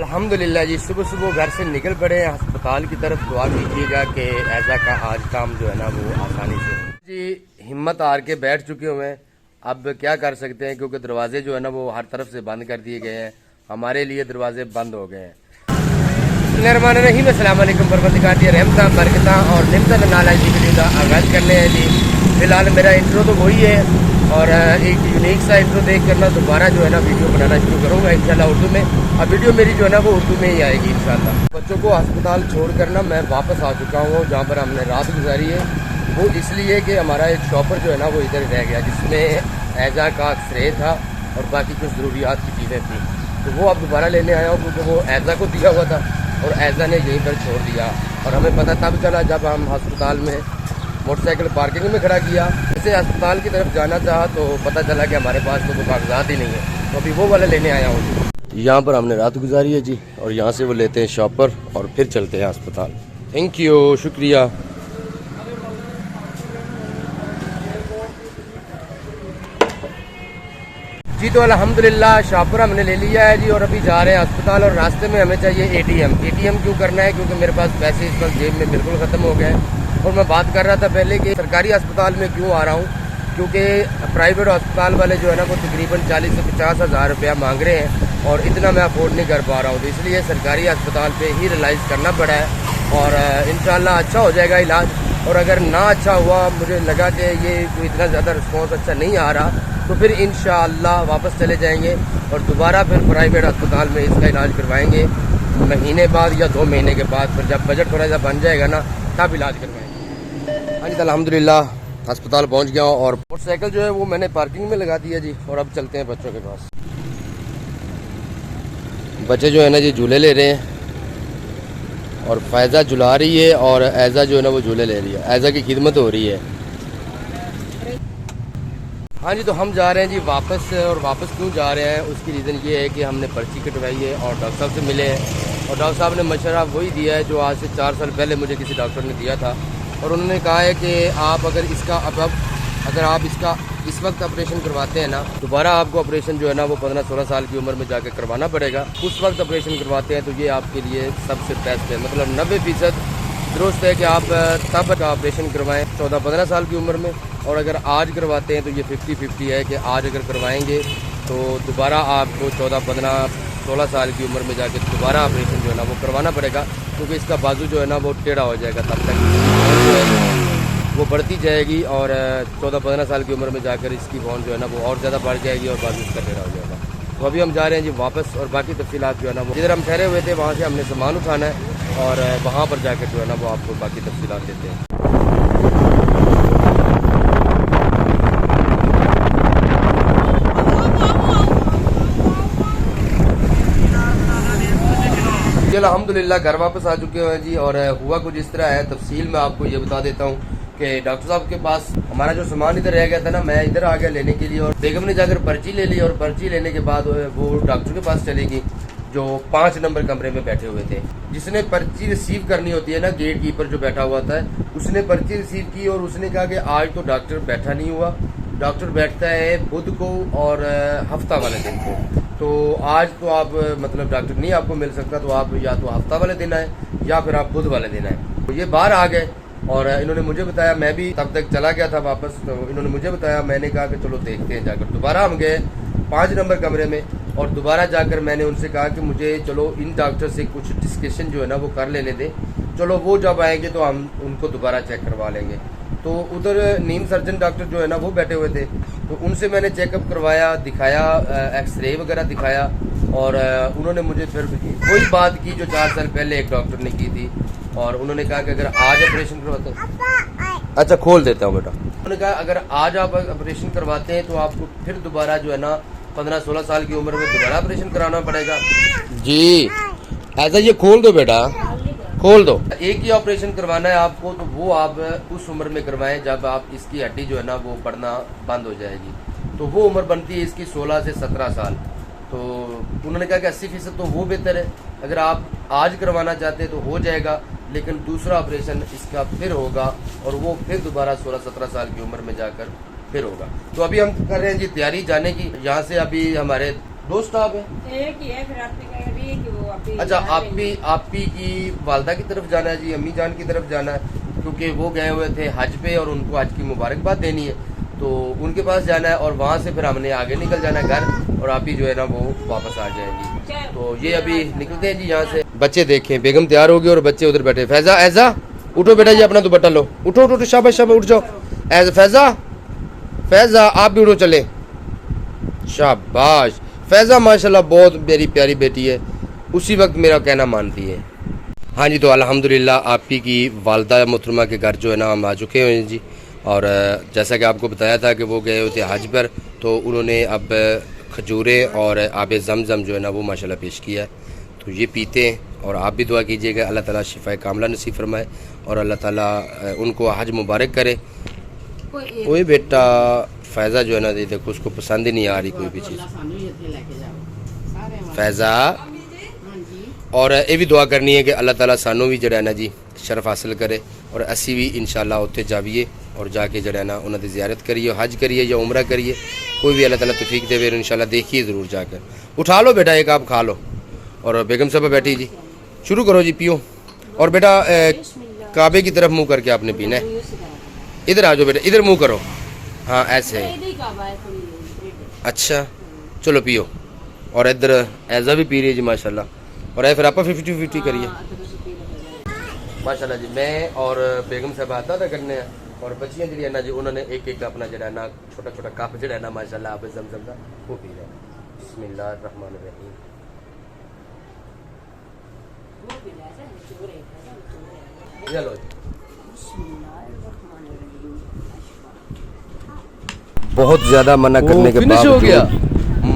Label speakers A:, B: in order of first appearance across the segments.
A: अल्हम्दुलिल्लाह जी, सुबह सुबह घर से निकल पड़े अस्पताल की तरफ। दुआ कीजिएगा कि ऐसा का आज काम जो है ना वो आसानी से जी। हिम्मत हार के बैठ चुके हुए हैं, अब क्या कर सकते हैं, क्योंकि दरवाजे जो है ना वो हर तरफ से बंद कर दिए गए हैं। हमारे लिए दरवाजे बंद हो गए हैं। बिस्मिल्लाहिर्रहमानिर्रहीम, अस्सलाम वालेकुम वरहमतुल्लाहि रहमत बरकत और निमत नाला जी वीडियो का आगाज़ करने हैं जी। फिलहाल मेरा इंट्रो तो वही है और एक यूनिक सा इंट्रो देख कर ना दोबारा जो है ना वीडियो बनाना शुरू करूँगा इंशाल्लाह उर्दू में। अब वीडियो मेरी जो है ना वो उर्दू में ही आएगी इंशाल्लाह। बच्चों को अस्पताल छोड़कर ना मैं वापस आ चुका हूँ जहाँ पर हमने रात गुजारी है। वो इसलिए कि हमारा एक शॉपर जो है ना वो इधर रह गया, जिसमें ऐजा का एक्सरे था और बाकी कुछ ज़रूरियात की चीज़ें थी। तो वो अब दोबारा लेने आया हूँ, क्योंकि वो ऐजा को दिया हुआ था और ऐजा ने यहीं पर छोड़ दिया। और हमें पता तब चला जब हम अस्पताल में मोटरसाइकिल पार्किंग में खड़ा किया। जैसे अस्पताल की तरफ जाना चाहा तो पता चला कि हमारे पास तो कोई कागजात ही नहीं है। तो अभी वो वाले लेने आया हूँ। यहाँ पर हमने रात गुजारी है जी, और यहाँ से वो लेते हैं शॉपर और फिर चलते हैं अस्पताल। थैंक यू, शुक्रिया जी। तो अल्हम्दुलिल्लाह शॉपर हमने ले लिया है जी, और अभी जा रहे हैं अस्पताल। और रास्ते में हमें चाहिए एटीएम क्यों करना है, क्योंकि मेरे पास पैसे इस वक्त जेब में बिल्कुल ख़त्म हो गए हैं। और मैं बात कर रहा था पहले कि सरकारी अस्पताल में क्यों आ रहा हूँ, क्योंकि प्राइवेट अस्पताल वाले जो है ना वो तकरीबन 40 से 50 हज़ार रुपया मांग रहे हैं और इतना मैं अफोर्ड नहीं कर पा रहा हूँ। तो इसलिए सरकारी अस्पताल पे ही रिलाइज़ करना पड़ा है और इंशाल्लाह अच्छा हो जाएगा इलाज। और अगर ना अच्छा हुआ, मुझे लगा कि ये कोई इतना ज़्यादा रिस्पॉन्स अच्छा नहीं आ रहा, तो फिर इंशाअल्लाह वापस चले जाएंगे और दोबारा फिर प्राइवेट अस्पताल में इसका इलाज करवाएंगे महीने बाद या 2 महीने के बाद। फिर जब बजट थोड़ा सा बन जाएगा ना तब इलाज करवाएंगे। हाँ जी, अल्हम्दुलिल्लाह अस्पताल पहुंच गया हूँ और मोटरसाइकिल जो है वो मैंने पार्किंग में लगा दिया जी। और अब चलते हैं बच्चों के पास। बच्चे जो है ना जी झूले ले रहे हैं और फ़ैज़ा झुला रही है और ऐज़ा जो है ना वो झूले ले रही है। ऐज़ा की खिदमत हो रही है। हाँ जी, तो हम जा रहे हैं जी वापस। और वापस क्यों जा रहे हैं उसकी रीज़न ये है कि हमने पर्ची कटवाई है और डॉक्टर साहब से मिले हैं। और डॉक्टर साहब ने मशवरा वही दिया है जो आज से 4 साल पहले मुझे किसी डॉक्टर ने दिया था। और उन्होंने कहा है कि आप अगर आप इसका इस वक्त ऑपरेशन करवाते हैं ना, दोबारा आपको ऑपरेशन जो है ना वो 15-16 साल की उम्र में जाकर करवाना पड़ेगा। उस वक्त ऑपरेशन करवाते हैं तो ये आपके लिए सबसे बेस्ट है। मतलब 90% दुरुस्त है कि आप तब का ऑपरेशन करवाएं 14-15 साल की उम्र में। और अगर आज करवाते हैं तो ये 50-50 है कि आज अगर करवाएंगे तो दोबारा आपको 14-15-16 साल की उम्र में जाकर दोबारा ऑपरेशन जो है ना वो करवाना पड़ेगा, क्योंकि इसका बाजू जो है ना वो टेढ़ा हो जाएगा। तब तक वो बढ़ती जाएगी और 14-15 साल की उम्र में जाकर इसकी बोन जो है ना वो और ज़्यादा बढ़ जाएगी और बाजू इसका टेढ़ा हो जाएगा। तो अभी हम जा रहे हैं जी वापस और बाकी तफसीलात जो है ना वो जिधर हम ठहरे हुए थे वहाँ से हमने सामान उठाना है और वहाँ पर जाकर जो है ना वो आपको बाकी तफसीलात देते हैं। अल्हम्दुलिल्लाह घर वापस आ चुके हैं जी। और हुआ कुछ इस तरह है, तफसील में आपको ये बता देता हूँ कि डॉक्टर साहब के पास हमारा जो सामान इधर रह गया था ना, मैं इधर आ गया लेने के लिए और बेगम ने जाकर पर्ची ले ली। और पर्ची लेने के बाद वो डॉक्टर के पास चलेगी जो 5 नंबर कमरे में बैठे हुए थे। जिसने पर्ची रिसीव करनी होती है ना, गेट कीपर जो बैठा हुआ था, उसने पर्ची रिसीव की और उसने कहा कि आज तो डॉक्टर बैठा नहीं हुआ, डॉक्टर बैठता है बुध को और हफ्ता वाले दिन को। तो आज तो आप मतलब डॉक्टर नहीं आपको मिल सकता, तो आप या तो हफ्ता वाले दिन आए या फिर आप बुध वाले दिन आए। तो ये बाहर आ गए और इन्होंने मुझे बताया, मैं भी तब तक चला गया था वापस। तो इन्होंने मुझे बताया, मैंने कहा कि चलो देखते हैं जाकर। दोबारा हम गए 5 नंबर कमरे में और दोबारा जाकर मैंने उनसे कहा कि मुझे चलो इन डॉक्टर से कुछ डिस्कशन जो है ना वो कर लेने दें, चलो वो जब आएंगे तो हम उनको दोबारा चेक करवा लेंगे। तो उधर नीम सर्जन डॉक्टर जो है ना वो बैठे हुए थे, तो उनसे मैंने चेकअप करवाया, दिखाया, एक्सरे वगैरह दिखाया। और उन्होंने मुझे फिर वही बात की जो 4 साल पहले एक डॉक्टर ने की थी। और उन्होंने कहा कि अगर आज ऑपरेशन करवाते हैं, अच्छा खोल देता हूँ बेटा। उन्होंने कहा अगर आज आप ऑपरेशन करवाते हैं तो आपको फिर दोबारा जो है ना 15-16 साल की उम्र में दोबारा ऑपरेशन कराना पड़ेगा जी। ऐसा ये खोल दो बेटा, खोल दो। एक ही ऑपरेशन करवाना है आपको, तो वो आप उस उम्र में करवाएं जब आप इसकी हड्डी जो है ना वो बढ़ना बंद हो जाएगी। तो वो उम्र बनती है इसकी 16 से 17 साल। तो उन्होंने कहा कि 80% तो वो बेहतर है। अगर आप आज करवाना चाहते हैं तो हो जाएगा, लेकिन दूसरा ऑपरेशन इसका फिर होगा और वो फिर दोबारा 16-17 साल की उम्र में जाकर फिर होगा। तो अभी हम कर रहे हैं जी तैयारी जाने की। यहाँ से अभी हमारे 2 स्टाफ है,
B: एक ही है, फिर आपने कहा अभी कि वो
A: अच्छा, आप ही की वालदा की तरफ जाना है जी, अम्मी जान की तरफ जाना है, क्योंकि वो गए हुए थे हज पे और उनको हज की मुबारकबाद देनी है, तो उनके पास जाना है और वहाँ से फिर हमने आगे निकल जाना है घर, और आप ही जो है ना वो वापस आ जाएंगी। तो ये अभी निकलते हैं जी यहाँ से। बच्चे देखें, बेगम तैयार होगी और बच्चे उधर बैठे। फैजा, ऐजा उठो बेटा जी, अपना दुपट्टा लो, उठो उठो, शाबाश शाबाश, उठ जाओ। फैजा, फैजा आप भी उठो, चले, शाबाश। फैजा माशाल्लाह बहुत मेरी प्यारी बेटी है, उसी वक्त मेरा कहना मानती है। हाँ जी, तो अल्हम्दुलिल्लाह आप ही की वालदा मोहतरमा के घर जो है ना हम आ चुके हैं जी। और जैसा कि आपको बताया था कि वो गए हुए थे हज पर, तो उन्होंने अब खजूरें और आब ज़मज़म जो है ना वो माशाल्लाह पेश किया है, तो ये पीते हैं। और आप भी दुआ कीजिएगा अल्लाह ताला शिफा कामला नसीब फरमाए और अल्लाह ताला उनको हज मुबारक करे। कोई बेटा फैज़ा जो है ना, देखो उसको पसंद ही नहीं आ रही कोई भी चीज़। फैज़ा, और ये भी दुआ करनी है कि अल्लाह ताला सानू भी जड़ा ना जी शरफ हासिल करे, और असी भी इंशाल्लाह उत्थे जाइए और जाके जड़ा ना उन्होंने ज़ियारत करिए, हज करिए या उम्रा करिए, कोई भी अल्लाह ताला तौफीक देवे, इंशाल्लाह देखिए ज़रूर जाकर। उठा लो बेटा, एक आप खा लो। और बेगम साहब बैठी जी, शुरू करो जी, पियो। और बेटा काबे की तरफ मुँह करके आपने पीना है। इधर आ जाओ बेटा, इधर मुँह करो, हाँ ऐसे। अच्छा चलो पियो। और इधर ऐज़ा भी पी रही है जी माशाल्लाह, और फिर आप 50-50 करिए माशाल्लाह जी। मैं और बेगम साहब आता था करने, और बच्चियाँ जी है ना जी उन्होंने एक एक अपना जो है ना छोटा छोटा कप जो है ना माशाल्लाह आप ज़मज़म का वो पी रहे हैं। बिस्मिल्लाहिर्रहमानिर्रहीम। चलो बहुत ज़्यादा मना करने के बाद हो गया,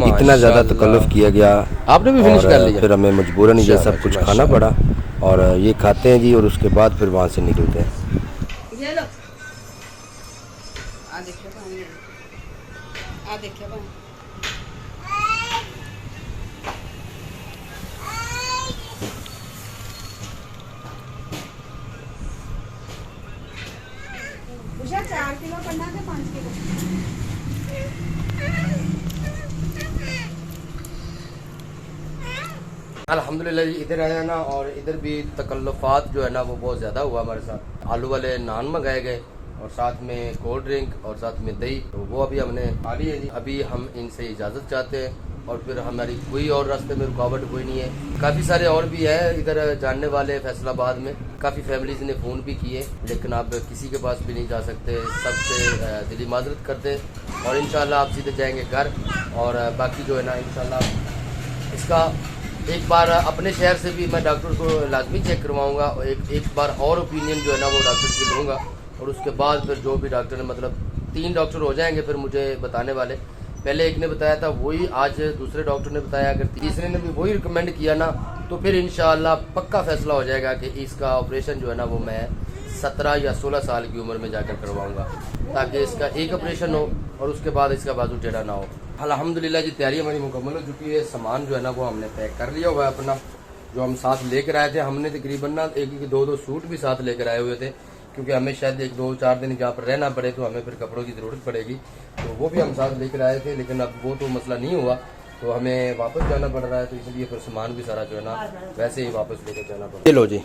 A: इतना ज़्यादा तकल्लुफ़ किया गया, आपने भी फिनिश कर लिया, फिर हमें मजबूरन ये सब कुछ खाना पड़ा। और ये खाते हैं जी, और उसके बाद फिर वहाँ से निकलते हैं।
B: उषा 4 किलो करना है 5 किलो?
A: अल्हम्दुलिल्लाह जी इधर आया ना, और इधर भी तकल्लुफ़ात जो है ना वो बहुत ज़्यादा हुआ हमारे साथ। आलू वाले नान मंगाए गए और साथ में कोल्ड ड्रिंक और साथ में दही, तो वो अभी हमने खा ली है जी। अभी हम इनसे इजाज़त चाहते हैं, और फिर हमारी कोई और रास्ते में रुकावट कोई नहीं है। काफ़ी सारे और भी है इधर जानने वाले फैसलाबाद में, काफ़ी फैमिलीज़ ने फ़ोन भी किए, लेकिन आप किसी के पास भी नहीं जा सकते, सबसे दिली माजरत करते, और इंशाल्लाह आप सीधे जाएंगे घर। और बाकी जो है ना इंशाल्लाह इसका एक बार अपने शहर से भी मैं डॉक्टर को लाजमी चेक करवाऊँगा, और एक बार और ओपिनियन जो है ना वो डॉक्टर की लूँगा, और उसके बाद फिर जो भी डॉक्टर ने, मतलब 3 डॉक्टर हो जाएंगे फिर मुझे बताने वाले। पहले एक ने बताया था, वही आज दूसरे डॉक्टर ने बताया, अगर तीसरे ने भी वही रिकमेंड किया ना, तो फिर इंशाल्लाह पक्का फैसला हो जाएगा कि इसका ऑपरेशन जो है ना वो मैं 17 या 16 साल की उम्र में जाकर करवाऊंगा, ताकि इसका एक ऑपरेशन हो और उसके बाद इसका बाजू टेढ़ा ना हो। अल्हम्दुलिल्लाह जी तैयारी हमारी मुकम्मल हो चुकी है। सामान जो है ना वो हमने पैक कर लिया हुआ है अपना, जो हम साथ लेकर आए थे। हमने तकरीबन ना एक 2 सूट भी साथ लेकर आए हुए थे, क्योंकि हमें शायद 1-2-4 दिन जहाँ पर रहना पड़े तो हमें फिर कपड़ों की ज़रूरत पड़ेगी, तो वो भी हम साथ लेकर आए थे। लेकिन अब वो तो मसला नहीं हुआ, तो हमें वापस जाना पड़ रहा है, तो इसलिए फिर सामान भी सारा जो है ना वैसे ही वापस लेकर जाना पड़ा। चलो जी,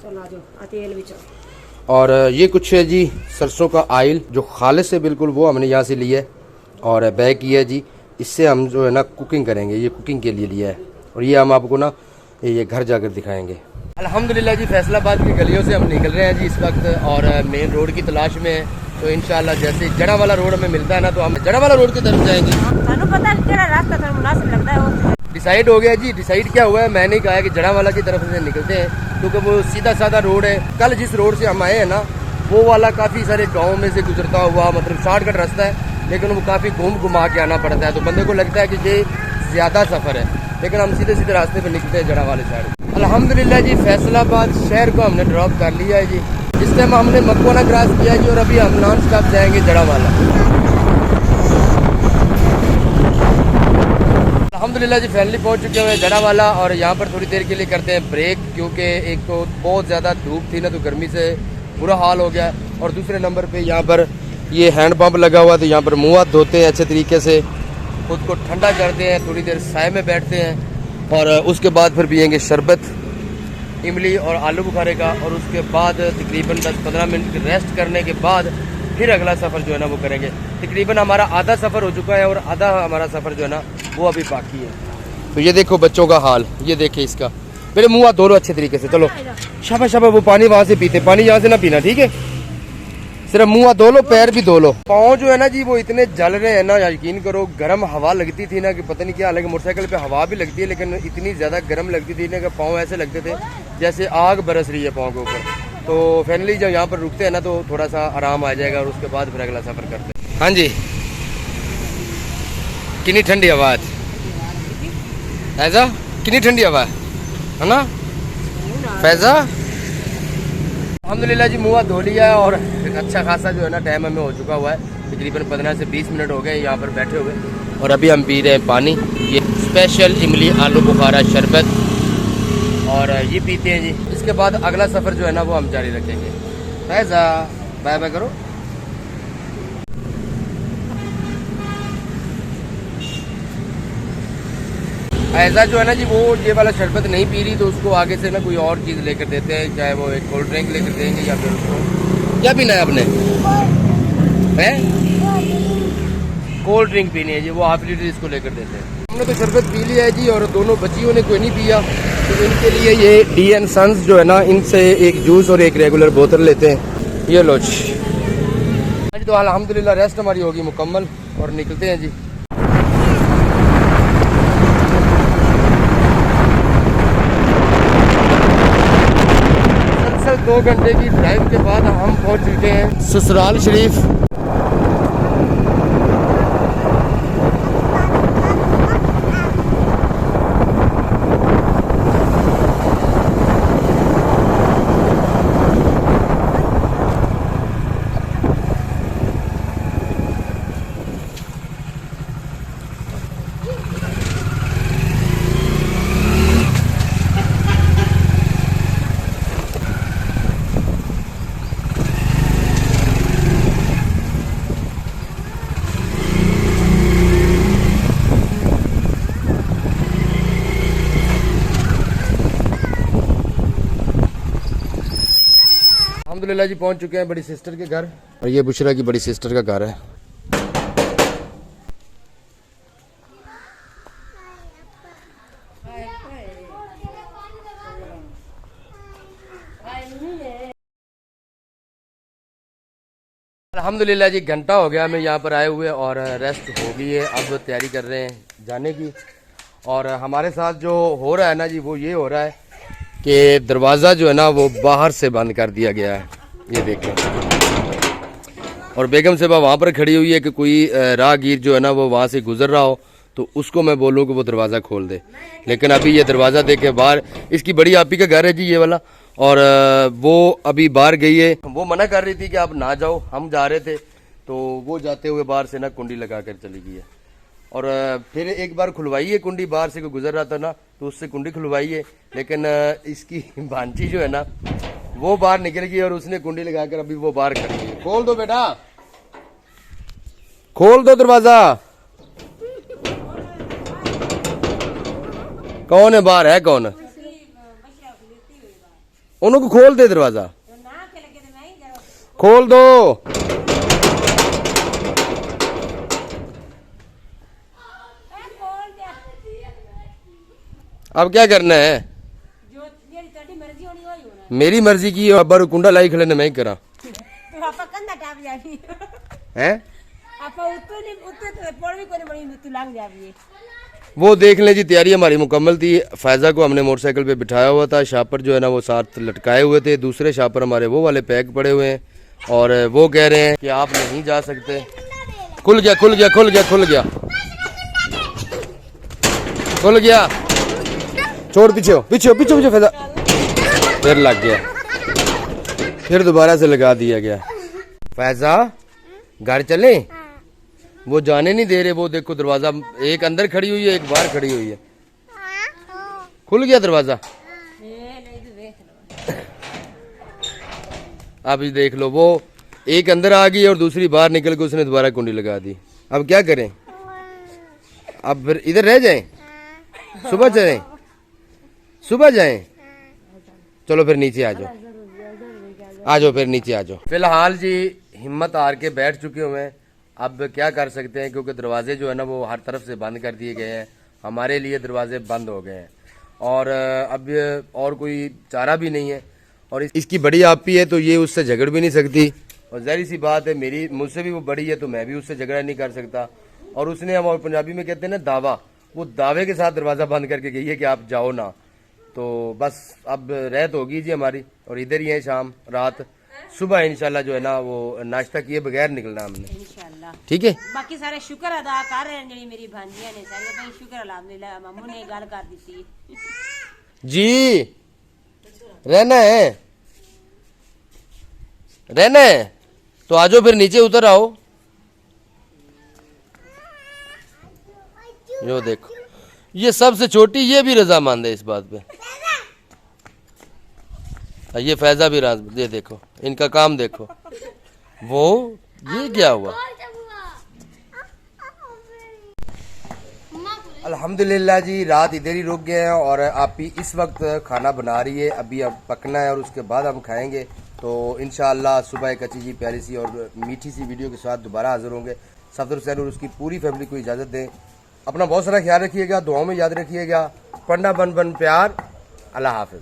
B: चलो जो तेल भी चलो।
A: और ये कुछ है जी सरसों का आयल, जो खालिस है बिल्कुल, वो हमने यहाँ से लिया है और बैग किया है जी। इससे हम जो है ना कुकिंग करेंगे, ये कुकिंग के लिए लिया है, और ये हम आपको ना ये घर जाकर दिखाएंगे। अल्हम्दुलिल्लाह जी फैसलाबाद की गलियों से हम निकल रहे हैं जी इस वक्त, और मेन रोड की तलाश में है। तो इंशाल्लाह जैसे जड़ा वाला रोड हमें मिलता है ना, तो हम जड़ा वाला रोड की तरफ जाएंगे।
B: थानू पता है केड़ा रास्ता था मुनासिब लगता है वो?
A: डिसाइड हो गया जी। डिसाइड क्या हुआ है, मैंने कहा कि जड़ा वाला की तरफ से निकलते हैं, क्योंकि वो सीधा साधा रोड है। कल जिस रोड से हम आए हैं ना, वो वाला काफ़ी सारे गाँव में से गुजरता हुआ, मतलब शॉर्टकट रास्ता है, लेकिन वो काफ़ी घुमा के आना पड़ता है, तो बंदे को लगता है कि ये ज़्यादा सफ़र है, लेकिन हम सीधे सीधे रास्ते पर निकलते हैं जड़ा वाले साइड। अल्हम्दुलिल्लाह जी फैसलाबाद शहर को हमने ड्रॉप कर लिया है जी। इस टाइम हमने मकवाना क्रॉस किया जी, और अभी हम नॉन स्टॉप जाएंगे जड़ा वाला। अल्हम्दुलिल्लाह जी फाइनली पहुंच चुके हैं जड़ा वाला, और यहाँ पर थोड़ी देर के लिए करते हैं ब्रेक, क्योंकि एक तो बहुत ज़्यादा धूप थी ना, तो गर्मी से बुरा हाल हो गया, और दूसरे नंबर पे यहाँ पर ये हैंड पंप लगा हुआ, तो यहाँ पर मुँह हाथ धोते हैं अच्छे तरीके से, खुद को ठंडा करते हैं, थोड़ी देर साए में बैठते हैं, और उसके बाद फिर पियेंगे शरबत इमली और आलू बुखारे का, और उसके बाद तकरीबन 10-15 मिनट रेस्ट करने के बाद फिर अगला सफ़र जो है ना वो करेंगे। तकरीबन हमारा आधा सफ़र हो चुका है और आधा हमारा सफ़र जो है ना वो अभी बाकी है। तो ये देखो बच्चों का हाल, ये देखे इसका। पहले मुँह हाथ धो लो अच्छे तरीके से। चलो शाबाश शाबाश, वो पानी वहाँ से पीते, पानी यहाँ से ना पीना, ठीक है? सिर्फ मुँह हाथ धो लो, पैर भी धो लो। पाँव जो है ना जी वो इतने जल रहे हैं ना, यकीन करो। गर्म हवा लगती थी ना कि पता नहीं क्या, हालांकि मोटरसाइकिल पे हवा भी लगती है लेकिन इतनी ज़्यादा गर्म लगती थी ना कि पाँव ऐसे लगते थे जैसे आग बरस रही है पाँव के ऊपर। तो फाइनली जब यहाँ पर रुकते हैं ना तो थोड़ा सा आराम आ जाएगा और उसके बाद फिर अगला सफ़र करते हैं। हाँ जी, कितनी ठंडी हवा है ऐसा, कितनी ठंडी हवा है ना फैज़ा? अल्हम्दुलिल्लाह जी मुँह हाथ धो लिया है और अच्छा खासा जो है ना टाइम हमें हो चुका हुआ है। तकरीबन 15 से 20 मिनट हो गए यहाँ पर बैठे हुए, और अभी हम पी रहे हैं पानी। ये स्पेशल इमली आलू बुखारा शरबत, और ये पीते हैं जी। इसके बाद अगला सफ़र जो है ना वो हम जारी रखेंगे। फैज़ा बाय बाय करो। ऐसा जो है ना जी वो ये वाला शरबत नहीं पी रही तो उसको आगे से ना कोई और चीज़ लेकर देते हैं, चाहे वो एक कोल्ड ड्रिंक लेकर देंगे या फिर उसको क्या पीना है आपने, हैं? कोल्ड ड्रिंक पीनी है जी, वो हाफ लीटर इसको लेकर देते हैं। हमने तो शरबत पी लिया है जी, और दोनों बच्चियों ने कोई नहीं पिया, तो इनके लिए ये डी सन्स जो है ना इनसे एक जूस और एक रेगुलर बोतल लेते हैं। ये लो जी। आज तो अल्हम्दुलिल्लाह रेस्ट हमारी होगी मुकम्मल, और निकलते हैं जी। मुसलसल 2 घंटे की ड्राइव के बाद हम पहुंच चुके हैं ससुराल शरीफ। अल्हम्दुलिल्लाह जी पहुंच चुके हैं बड़ी सिस्टर के घर, और ये बुशरा की बड़ी सिस्टर का घर है। अल्हम्दुलिल्लाह जी घंटा हो गया हमें यहाँ पर आए हुए, और रेस्ट हो गई है। अब तैयारी कर रहे हैं जाने की, और हमारे साथ जो हो रहा है ना जी वो ये हो रहा है कि दरवाज़ा जो है ना वो बाहर से बंद कर दिया गया है, ये देखें। और बेगम साहबा वहाँ पर खड़ी हुई है कि कोई राहगीर जो है ना वो वहाँ से गुजर रहा हो तो उसको मैं बोलूँ कि वो दरवाज़ा खोल दे, लेकिन अभी ये दरवाज़ा देखे बाहर, इसकी बड़ी आपी का घर है जी ये वाला, और वो अभी बाहर गई है। वो मना कर रही थी कि आप ना जाओ, हम जा रहे थे, तो वो जाते हुए बाहर से ना कुंडी लगा कर चली गई है। और फिर एक बार खुलवाई है कुंडी, बाहर से कोई गुजर रहा था ना तो उससे कुंडी खुलवाई है, लेकिन इसकी भांजी जो है ना वो बाहर निकल गई और उसने कुंडी लगाकर अभी वो बाहर खड़ी है। खोल दो बेटा, खोल दो दरवाजा। कौन है बाहर, है कौन? उनको खोल दे दरवाजा, खोल दो। अब क्या करना है? मेरी मर्जी की अब्बा कुंडा लाई खड़े ने मैं करा है। वो देख लें जी, तैयारी हमारी मुकम्मल थी। फैज़ा को हमने मोटरसाइकिल पे बिठाया हुआ था, शापर जो है ना वो साथ लटकाए हुए थे, दूसरे शापर हमारे वो वाले पैक पड़े हुए हैं, और वो कह रहे हैं कि आप नहीं जा सकते। खुल गया खुल गया खुल गया खुल गया खुल गया, छोड़ पीछे हो, पीछे हो, पीछे पीछे फैज़ा। फिर लग गया, फिर दोबारा से लगा दिया गया। फैज़ा घर चले? वो जाने नहीं दे रहे, वो देखो दरवाजा, एक अंदर खड़ी हुई है एक बाहर खड़ी हुई है। खुल गया दरवाजा, अब ये देख लो, वो एक अंदर आ गई और दूसरी बाहर निकल के उसने दोबारा कुंडी लगा दी। अब क्या करें? अब फिर इधर रह जाएं, सुबह चलें? सुबह जाएं? चलो फिर नीचे आ जाओ फिर नीचे आ जाओ। फिलहाल जी हिम्मत हार के बैठ चुके हुए हैं, अब क्या कर सकते हैं, क्योंकि दरवाजे जो है ना वो हर तरफ से बंद कर दिए गए हैं, हमारे लिए दरवाजे बंद हो गए हैं और अब और कोई चारा भी नहीं है। और इसकी बड़ी आपी है तो ये उससे झगड़ भी नहीं सकती, और जाहिर सी बात है मेरी मुझसे भी वो बड़ी है तो मैं भी उससे झगड़ा नहीं कर सकता। और उसने, हम और पंजाबी में कहते हैं ना दावा, वो दावे के साथ दरवाज़ा बंद करके गई है कि आप जाओ ना। तो बस अब रहत होगी जी हमारी, और इधर ही है शाम रात, सुबह इंशाल्लाह जो है ना वो नाश्ता किए बगैर निकलना हमने
B: इंशाल्लाह।
A: ठीक है।
B: बाकी सारे शुक्र अदा कर रहे हैं, जी मेरी भांजियां ने सारे भाई शुक्र अल्हम्दुलिल्लाह मम्मू ने गल कर दी
A: जी रहना है तो आजो फिर नीचे उतर आओ। यो देखो ये सबसे छोटी, ये भी रजामंद है इस बात पे। ये फैजा भी ये देखो इनका काम देखो। वो ये क्या हुआ? अल्हम्दुलिल्लाह जी रात इधर ही रुक गए हैं और आप ही इस वक्त खाना बना रही है, अभी अब पकना है और उसके बाद हम खाएंगे। तो इंशाअल्लाह सुबह एक अच्छी सी प्यारी सी और मीठी सी वीडियो के साथ दोबारा हाजिर होंगे। सफदर हुसैन और उसकी पूरी फैमिली को इजाज़त दें। अपना बहुत सारा ख्याल रखिएगा, दुआओं में याद रखिएगा। पंडा बन बन प्यार। अल्लाह हाफिज़।